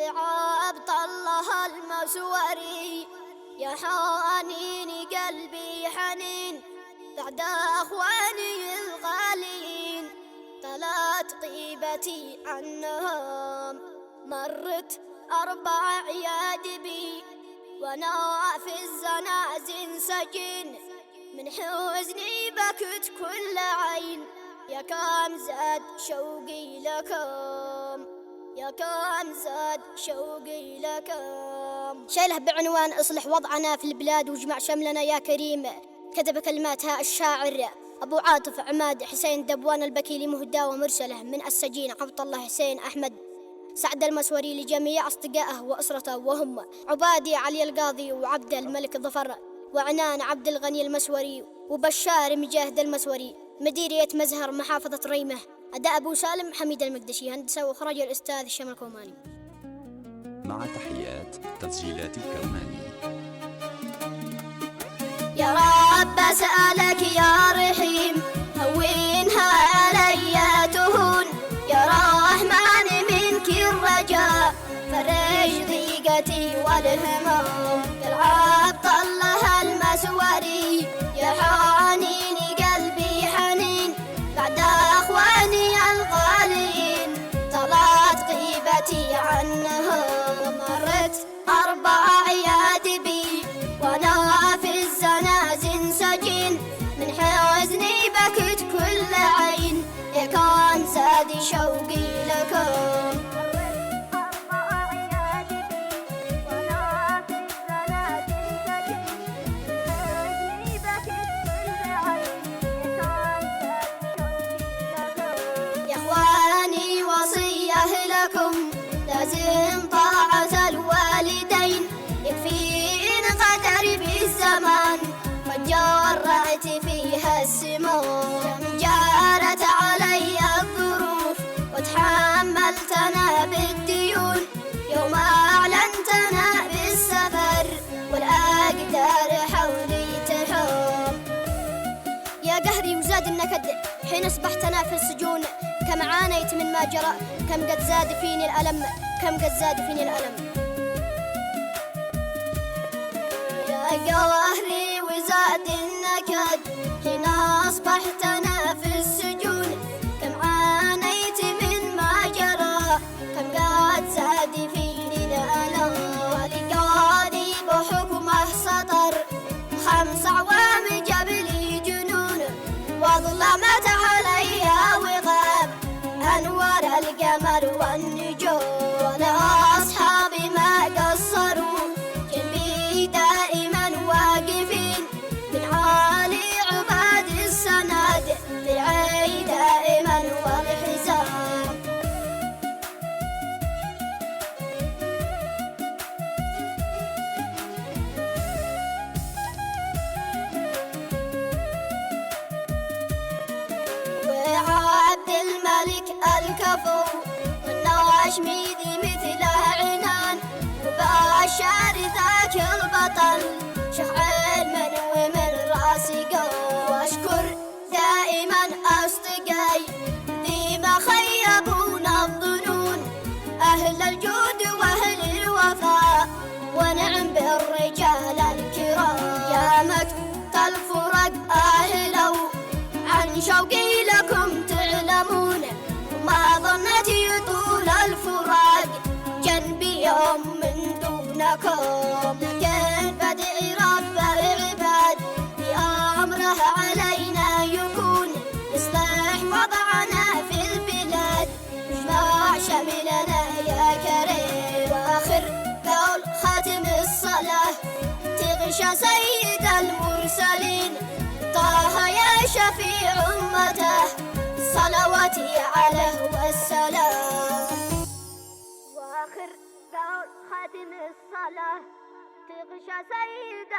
لعبد الله المسوري يا حنين قلبي حنين بعد أخواني الغاليين طلعت طيبتي عنهم مرت 4 أعياد بي وانا في الزنازين سجين من حزني بكت كل عين يا كم زاد شوقي لكم يا كم زاد شوقي لكم. شيله بعنوان اصلح وضعنا في البلاد واجمع شملنا يا كريم. كتب كلماتها الشاعر أبو عاطف عماد حسين دبوان البكيلي مهدى ومرسله من السجين عبد الله حسين أحمد سعد المسوري لجميع أصدقائه وأسرته وهم عبادي علي القاضي وعبد الملك ظفر وعنان عبد الغني المسوري وبشار مجاهد المسوري مديرية مزهر محافظة ريمة. أداء أبو سالم حميد المقدشي هندسة وإخراج الأستاذ شمل الكوماني. مع تحيات تسجيلات الكوماني. يا رب أسألك يا رحيم هونها علي تهون يا رحمن منك الرجاء فرج ضيقتي والهموم يا عبد الله المسوري يا حنين قلبي حنين بعد أخواني الغاليين طلعت غيبتي عنهم مرت 4 أعياد بي وانا في الزنازين سجين من حزني بكت كل عين يا كان زاد شوقي لكم. يا اخواني وصيه لكم لازم طاعة الوالدين يكفين قدر بالزمان قد جرعت فيها السموم جارت علي الظروف وتحملتنا بالديون يوم أعلنتنا بالسفر والأقدار حولي تحوم يا قهري وزاد النكد حين أصبحتنا في السجون كم عانيت من ما جرى كم قد زاد فيني الألم كم قد زاد فيني الألم يا قهري وزاد النكد حين أصبحتنا في السجون كم عانيت من ما جرى كم قد زاد فيني الألم ولقاني بحكمه سطر 5 أعوام جبلي جنون وظلمت علي وغاب أنوار القمر والنجوم ولأصحابي ما قصروا جنبي دائما واقفين من عالي عباد السناد درعي دائما والحزام. وعبد الملك الكفو والناشميذي مثل عنان وبشار ذاك البطل شيخ علم ومن راسي قوم واشكر دائما أصدقائي ذي ما خيبونا الظنون أهل الجود وأهل الوفاء ونعم بالرجال الكرام يا مكت الفرق أهلوا عن شوقي لكم تعلمون ما ظنت يطول الفراق جنبي يوم من دونكم لكن بدعي رب العباد بأمره علينا يكون يصلح وضعنا في البلاد واجمع شملنا يا كريم وآخر قول خاتم الصلاة تغشى سيد المرسلين طه يا شفيع أمته صلواتي عليه والسلام. وآخر قول خاتم الصلاة تغشى سيد